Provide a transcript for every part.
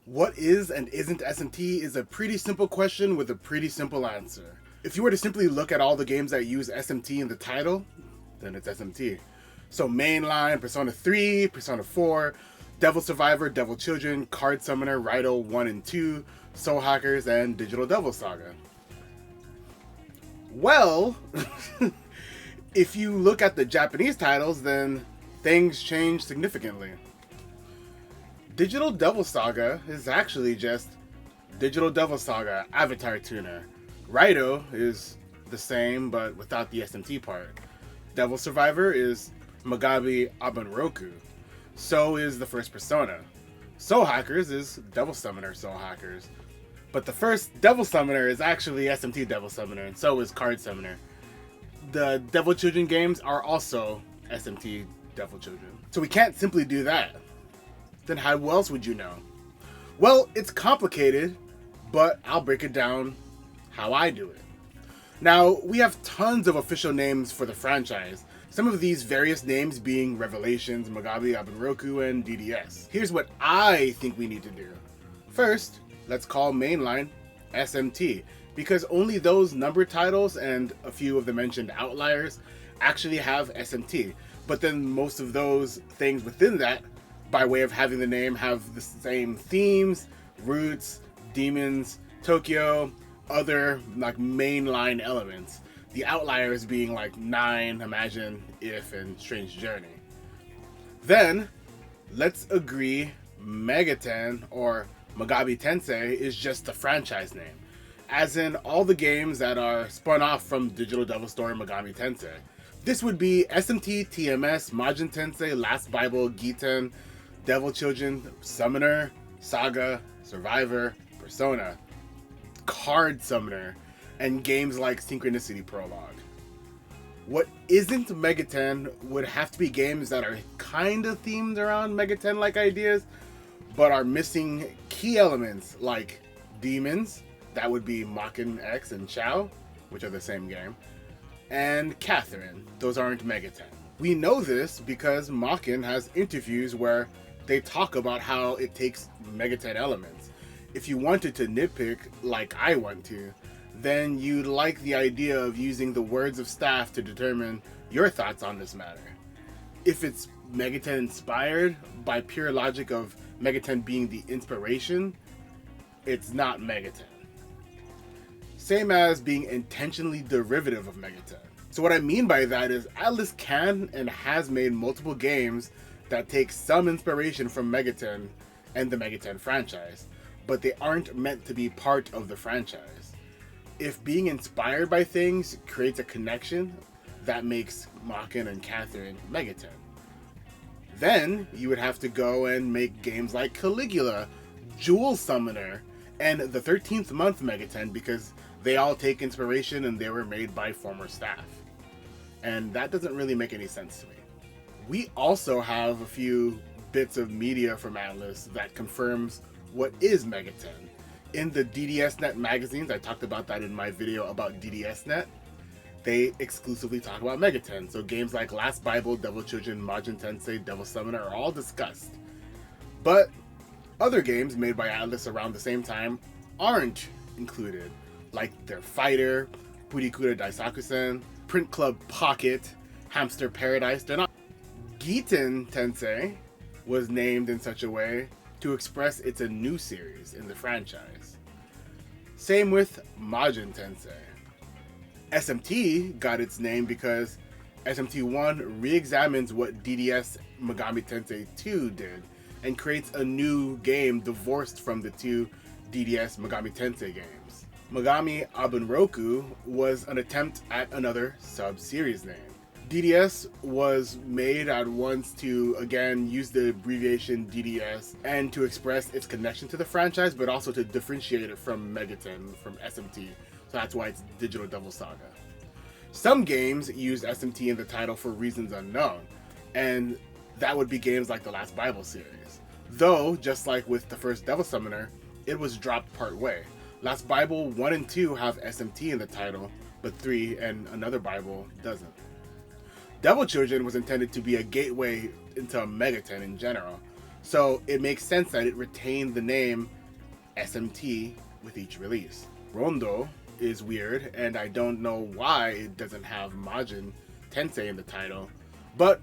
What is and isn't SMT is a pretty simple question with a pretty simple answer. If you were to simply look at all the games that use SMT in the title, then it's SMT. So mainline, Persona 3, Persona 4, Devil Survivor, Devil Children, Card Summoner, Raidiou 1 and 2, Soul Hackers, and Digital Devil Saga. Well, if you look at the Japanese titles, then things change significantly. Digital Devil Saga is actually just Digital Devil Saga Avatar Tuner. Raidiou is the same, but without the SMT part. Devil Survivor is Megami ibunroku. So is the first Persona. Soul Hackers is Devil Summoner Soul Hackers. But the first Devil Summoner is actually SMT Devil Summoner, and so is Card Summoner. The Devil Children games are also SMT Devil Children. So we can't simply do that. Then how else would you know? Well, it's complicated, but I'll break it down how I do it. Now, we have tons of official names for the franchise, some of these various names being Revelations, Megami ibunroku, and DDS. Here's what I think we need to do. First, let's call mainline SMT, because only those numbered titles and a few of the mentioned outliers actually have SMT, but then most of those things within that, by way of having the name, have the same themes, roots, demons, Tokyo, other like mainline elements. The outliers being like 9, Imagine, If, and Strange Journey. Then, let's agree Megaten or Megami Tensei is just the franchise name, as in all the games that are spun off from Digital Devil Story Megami Tensei. This would be SMT, TMS, Majin Tensei, Last Bible, Giten, Devil Children, Summoner, Saga, Survivor, Persona, Card Summoner, and games like Synchronicity Prologue. What isn't Megaten would have to be games that are kind of themed around Megaten-like ideas, but are missing key elements like demons, that would be Makin X and Chao, which are the same game, and Catherine, those aren't Megaten. We know this because Makin has interviews where they talk about how it takes Megaten elements. If you wanted to nitpick, like I want to, then you'd like the idea of using the words of staff to determine your thoughts on this matter. If it's Megaten inspired, by pure logic of Megaten being the inspiration, it's not Megaten. Same as being intentionally derivative of Megaten. So what I mean by that is Atlus can and has made multiple games that take some inspiration from Megaten and the Megaten franchise, but they aren't meant to be part of the franchise. If being inspired by things creates a connection, that makes Makin and Catherine Megaten. Then you would have to go and make games like Caligula, Jewel Summoner, and the 13th Month Megaten, because they all take inspiration and they were made by former staff. And that doesn't really make any sense to me. We also have a few bits of media from Atlus that confirms what is Megaten. In the DDSnet magazines, I talked about that in my video about DDSnet, they exclusively talk about Megaten. So games like Last Bible, Devil Children, Majin Tensei, Devil Summoner are all discussed. But other games made by Atlus around the same time aren't included, like their Fighter, Purikura Daisakusen, Print Club Pocket, Hamster Paradise. They're not. Giten Tensei was named in such a way to express it's a new series in the franchise. Same with Majin Tensei. SMT got its name because SMT1 re-examines what DDS Megami Tensei 2 did and creates a new game divorced from the two DDS Megami Tensei games. Megami ibunroku was an attempt at another sub-series name. DDS was made at once to, again, use the abbreviation DDS and to express its connection to the franchise, but also to differentiate it from Megaten, from SMT. So that's why it's Digital Devil Saga. Some games use SMT in the title for reasons unknown, and that would be games like the Last Bible series. Though, just like with the first Devil Summoner, it was dropped part way. Last Bible 1 and 2 have SMT in the title, but 3 and another Bible doesn't. Devil Children was intended to be a gateway into Megaten in general, So it makes sense that it retained the name SMT with each release. Rondo is weird, and I don't know why it doesn't have Majin Tensei in the title, but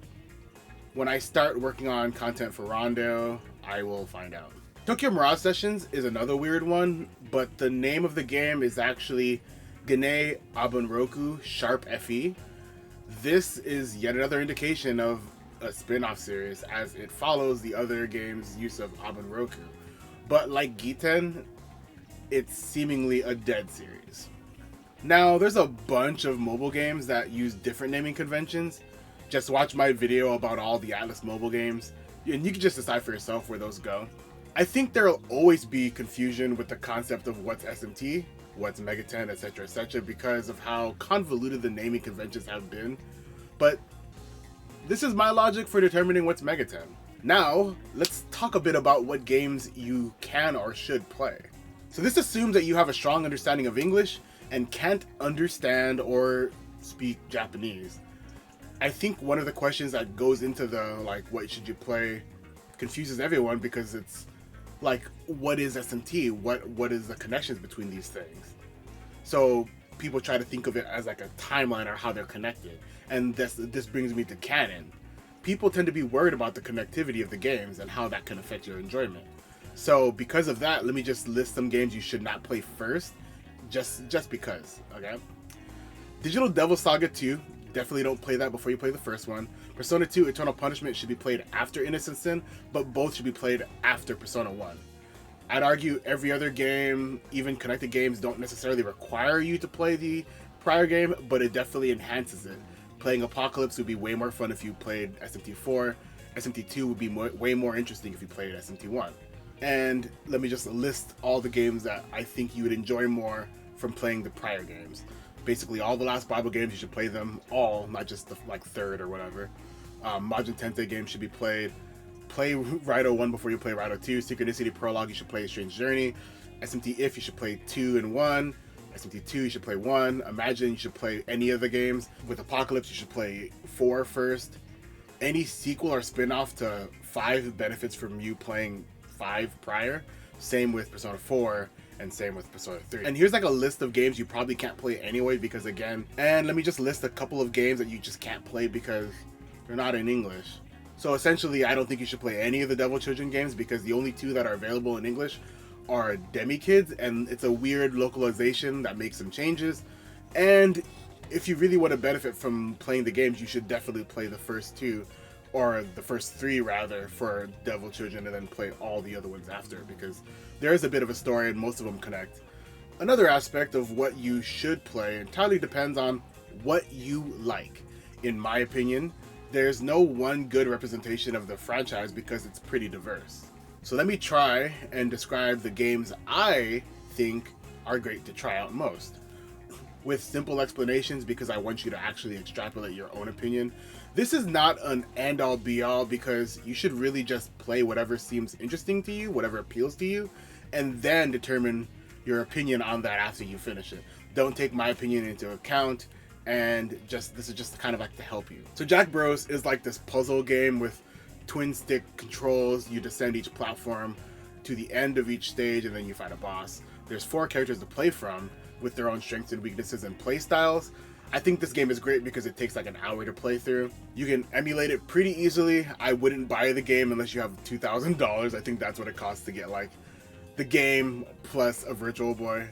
when I start working on content for Rondo, I will find out. Tokyo Mirage Sessions is another weird one, but the name of the game is actually Gane Ibunroku Sharp FE. This is yet another indication of a spin-off series, as it follows the other game's use of Ibunroku. But like Giten, it's seemingly a dead series. Now, there's a bunch of mobile games that use different naming conventions. Just watch my video about all the Atlas mobile games, and you can just decide for yourself where those go. I think there'll always be confusion with the concept of what's SMT, what's Megaten, etc., because of how convoluted the naming conventions have been. But this is my logic for determining what's Megaten. Now, let's talk a bit about what games you can or should play. So this assumes that you have a strong understanding of English and can't understand or speak Japanese. I think one of the questions that goes into the, like, what should you play confuses everyone, because it's like, what is SMT? What is the connections between these things? So people try to think of it as like a timeline or how they're connected. And this brings me to canon. People tend to be worried about the connectivity of the games and how that can affect your enjoyment. So because of that, let me just list some games you should not play first, just because, okay? Digital Devil Saga 2, definitely don't play that before you play the first one. Persona 2 Eternal Punishment should be played after Innocent Sin, but both should be played after Persona 1. I'd argue every other game, even connected games, don't necessarily require you to play the prior game, but it definitely enhances it. Playing Apocalypse would be way more fun if you played SMT4. SMT2 would be way more interesting if you played SMT1. And let me just list all the games that I think you would enjoy more from playing the prior games. Basically, all the last Bible games, you should play them all, not just the third or whatever. Majin Tensei games should be played. Play Raido 1 before you play Raido 2. Synchronicity Prologue, you should play Strange Journey. SMT If, you should play 2 and 1. SMT 2, you should play 1. Imagine, you should play any of the games. With Apocalypse, you should play 4 first. Any sequel or spin-off to 5 benefits from you playing 5 prior. Same with Persona 4, and same with Persona 3. And here's like a list of games you probably can't play anyway, because again, and let me just list a couple of games that you just can't play because they're not in English. So essentially, I don't think you should play any of the Devil Children games, because the only 2 that are available in English are Demi Kids, and it's a weird localization that makes some changes. And if you really want to benefit from playing the games, you should definitely play the first 2, or the first 3 rather, for Devil Children, and then play all the other ones after, because there is a bit of a story and most of them connect. Another aspect of what you should play entirely depends on what you like. In my opinion, there's no one good representation of the franchise because it's pretty diverse. So let me try and describe the games I think are great to try out most, with simple explanations, because I want you to actually extrapolate your own opinion. This is not an end-all be-all, because you should really just play whatever seems interesting to you, whatever appeals to you, and then determine your opinion on that after you finish it. Don't take my opinion into account, and this is just kind of like to help you. So Jack Bros is like this puzzle game with twin stick controls. You descend each platform to the end of each stage, and then you fight a boss. There's 4 characters to play from, with their own strengths and weaknesses and play styles. I think this game is great because it takes like an hour to play through. You can emulate it pretty easily. I wouldn't buy the game unless you have $2,000. I think that's what it costs to get like the game plus a Virtual Boy.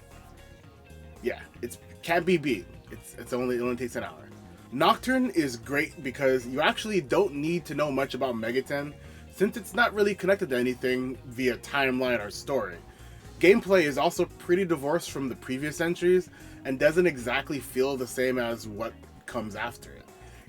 Yeah, it can't be beat. It only takes an hour. Nocturne is great because you actually don't need to know much about Megaten, since it's not really connected to anything via timeline or story. Gameplay is also pretty divorced from the previous entries and doesn't exactly feel the same as what comes after it.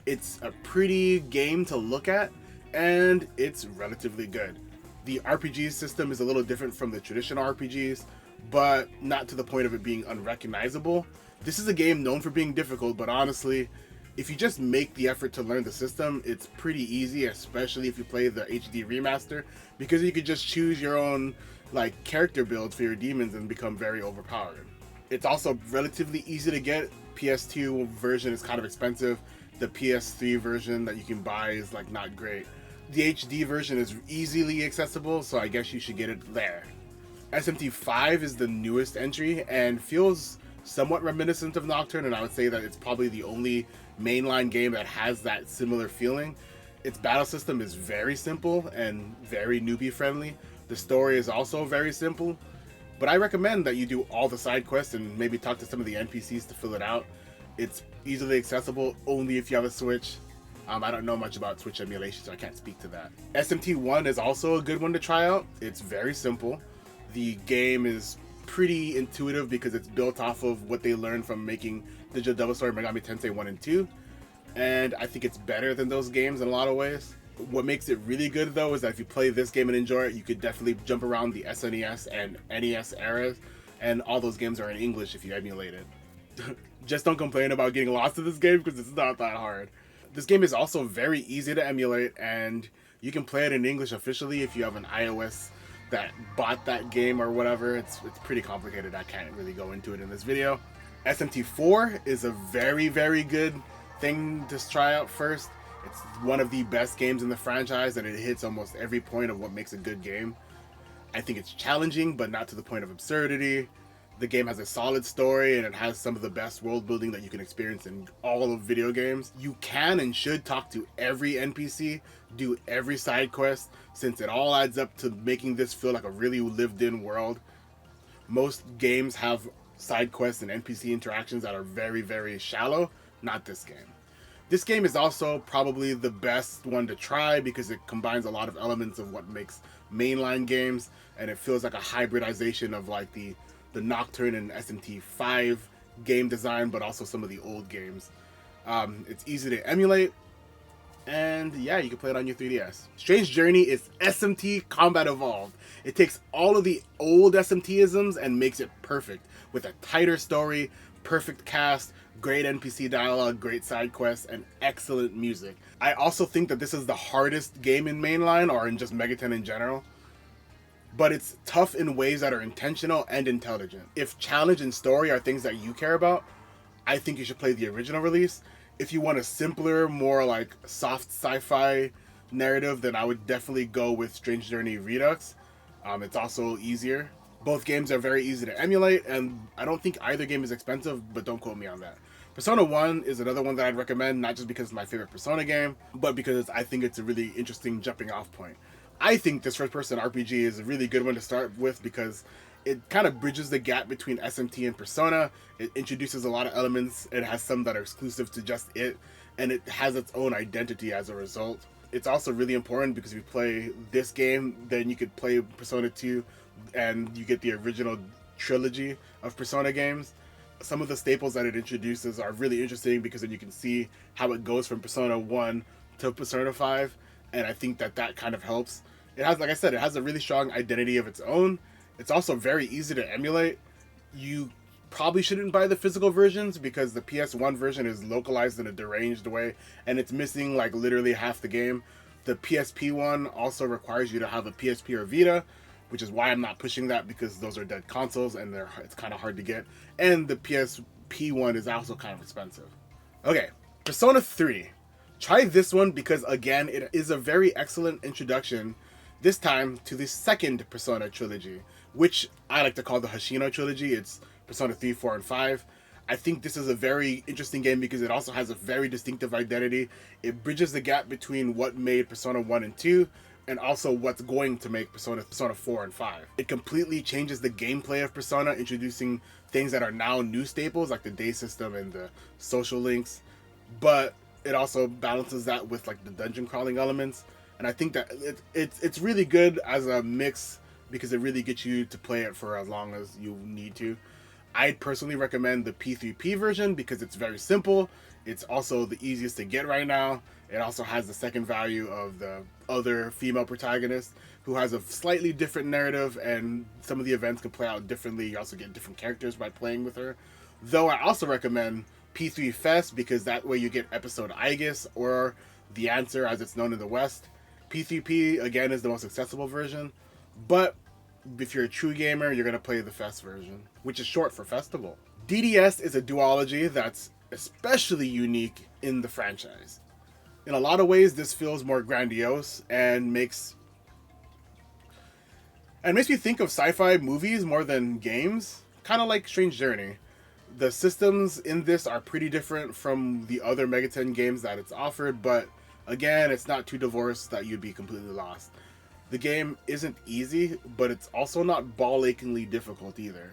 It's a pretty game to look at, and it's relatively good. The RPG system is a little different from the traditional RPGs, but not to the point of it being unrecognizable. This is a game known for being difficult, but honestly, if you just make the effort to learn the system, it's pretty easy, especially if you play the HD remaster, because you could just choose your own like character builds for your demons and become very overpowered. It's also relatively easy to get. PS2 version is kind of expensive. The PS3 version that you can buy is like not great. The HD version is easily accessible, so I guess you should get it there. SMT 5 is the newest entry and feels somewhat reminiscent of Nocturne, and I would say that it's probably the only mainline game that has that similar feeling. Its battle system is very simple and very newbie friendly. The story is also very simple, but I recommend that you do all the side quests and maybe talk to some of the NPCs to fill it out. It's easily accessible only if you have a Switch. I don't know much about Switch emulation, so I can't speak to that. SMT 1 is also a good one to try out. It's very simple. The game is pretty intuitive because it's built off of what they learned from making Digital Devil Story Megami Tensei 1 and 2. And I think it's better than those games in a lot of ways. What makes it really good though is that if you play this game and enjoy it, you could definitely jump around the SNES and NES eras, and all those games are in English if you emulate it. Just don't complain about getting lost in this game because it's not that hard. This game is also very easy to emulate, and you can play it in English officially if you have an iOS that bought that game or whatever. It's pretty complicated. I can't really go into it in this video. SMT4 is a very, very good thing to try out first. It's one of the best games in the franchise, and it hits almost every point of what makes a good game. I think it's challenging, but not to the point of absurdity. The game has a solid story, and it has some of the best world building that you can experience in all of video games. You can and should talk to every NPC, do every side quest, since it all adds up to making this feel like a really lived-in world. Most games have side quests and NPC interactions that are very, very shallow. Not this game. This game is also probably the best one to try because it combines a lot of elements of what makes mainline games, and it feels like a hybridization of like the Nocturne and SMT 5 game design, but also some of the old games. It's easy to emulate, and yeah, you can play it on your 3DS. Strange Journey is SMT Combat Evolved. It takes all of the old SMT-isms and makes it perfect, with a tighter story, perfect cast, great NPC dialogue, great side quests, and excellent music. I also think that this is the hardest game in mainline, or in just Megaten in general. But it's tough in ways that are intentional and intelligent. If challenge and story are things that you care about, I think you should play the original release. If you want a simpler, more like soft sci-fi narrative, then I would definitely go with Strange Journey Redux. It's also easier. Both games are very easy to emulate, and I don't think either game is expensive, but don't quote me on that. Persona 1 is another one that I'd recommend, not just because it's my favorite Persona game, but because I think it's a really interesting jumping off point. I think this first-person RPG is a really good one to start with because it kind of bridges the gap between SMT and Persona. It introduces a lot of elements. It has some that are exclusive to just it, and it has its own identity as a result. It's also really important because if you play this game, then you could play Persona 2, and you get the original trilogy of Persona games. Some of the staples that it introduces are really interesting because then you can see how it goes from Persona 1 to Persona 5, and I think that kind of helps. It has, like I said, it has a really strong identity of its own. It's also very easy to emulate. You probably shouldn't buy the physical versions because the PS1 version is localized in a deranged way, and it's missing like literally half the game. The PSP one also requires you to have a PSP or Vita, which is why I'm not pushing that because those are dead consoles and it's kind of hard to get. And the PSP one is also kind of expensive. Okay, Persona 3. Try this one because, again, it is a very excellent introduction, this time to the second Persona trilogy, which I like to call the Hoshino trilogy. It's Persona 3, 4, and 5. I think this is a very interesting game because it also has a very distinctive identity. It bridges the gap between what made Persona 1 and 2 and also what's going to make Persona 4 and 5. It completely changes the gameplay of Persona, introducing things that are now new staples like the day system and the social links, but it also balances that with like the dungeon crawling elements. And I think that it's really good as a mix because it really gets you to play it for as long as you need to. I'd personally recommend the P3P version because it's very simple. It's also the easiest to get right now. It also has the second value of the other female protagonist who has a slightly different narrative, and some of the events can play out differently. You also get different characters by playing with her. Though I also recommend P3 Fest because that way you get episode Aegis, or The Answer as it's known in the West. P3P, again, is the most accessible version, but if you're a true gamer, you're going to play the Fest version, which is short for Festival. DDS is a duology that's especially unique in the franchise. In a lot of ways, this feels more grandiose and makes me think of sci-fi movies more than games, kind of like Strange Journey. The systems in this are pretty different from the other Megaten games that it's offered, but again, it's not too divorced that you'd be completely lost. The game isn't easy, but it's also not ball-achingly difficult either.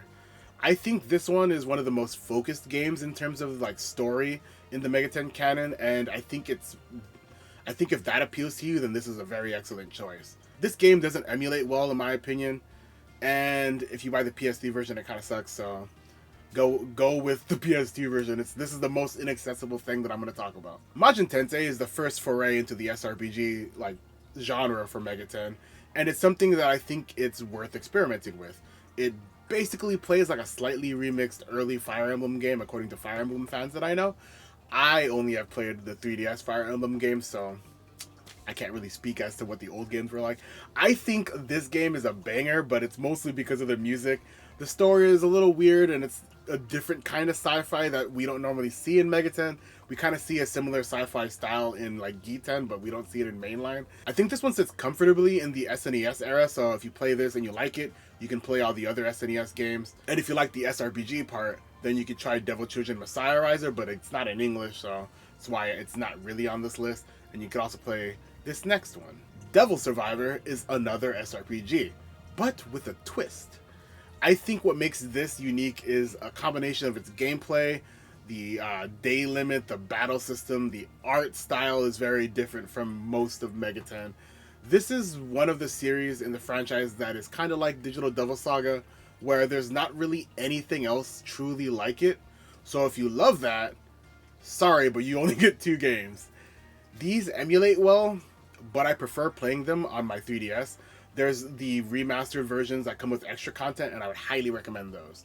I think this one is one of the most focused games in terms of like story in the Megaten canon, and I think if that appeals to you, then this is a very excellent choice. This game doesn't emulate well, in my opinion, and if you buy the PS3 version, it kind of sucks. So go with the PS2 version. This is the most inaccessible thing that I'm going to talk about. Majin Tensei is the first foray into the SRPG like genre for Megaten, and it's something that I think it's worth experimenting with. It basically plays like a slightly remixed early Fire Emblem game, according to Fire Emblem fans that I know. I only have played the 3DS Fire Emblem game, so I can't really speak as to what the old games were like. I think this game is a banger, but it's mostly because of the music. The story is a little weird, and it's a different kind of sci-fi that we don't normally see in Megaten. We kind of see a similar sci-fi style in like Giten, but we don't see it in mainline. I think this one sits comfortably in the SNES era, so if you play this and you like it, you can play all the other SNES games. And if you like the SRPG part, then you could try Devil Children Messiah Riser, but it's not in English, so that's why it's not really on this list. And you could also play this next one. Devil Survivor is another SRPG, but with a twist. I think what makes this unique is a combination of its gameplay, the day limit, the battle system, the art style is very different from most of Megaten. This is one of the series in the franchise that is kind of like Digital Devil Saga, where there's not really anything else truly like it. So if you love that, sorry, but you only get 2 games. These emulate well, but I prefer playing them on my 3DS. There's the remastered versions that come with extra content, and I would highly recommend those.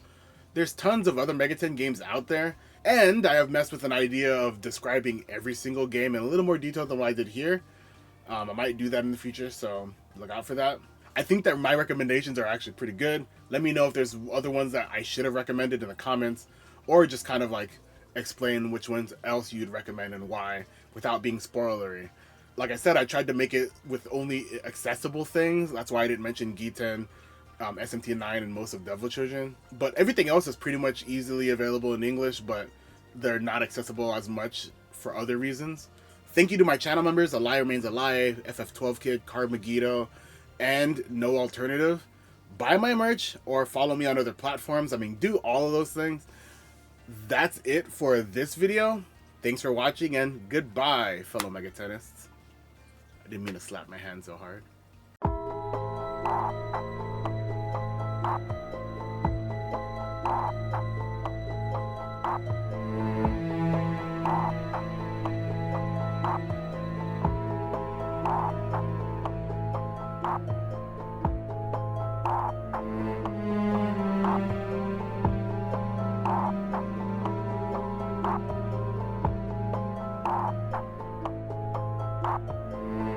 There's tons of other Megaten games out there, and I have messed with an idea of describing every single game in a little more detail than what I did here. I might do that in the future, so look out for that. I think that my recommendations are actually pretty good. Let me know if there's other ones that I should have recommended in the comments, or just kind of like explain which ones else you'd recommend and why without being spoilery. Like I said, I tried to make it with only accessible things. That's why I didn't mention Giten, SMT 9, and most of Devil Children. But everything else is pretty much easily available in English, but they're not accessible as much for other reasons. Thank you to my channel members, A Lie Remains Alive, FF12 Kid, Card Megiddo, and No Alternative. Buy my merch or follow me on other platforms. I mean, do all of those things. That's it for this video. Thanks for watching, and goodbye, fellow Megatenists. I didn't mean to slap my hand so hard.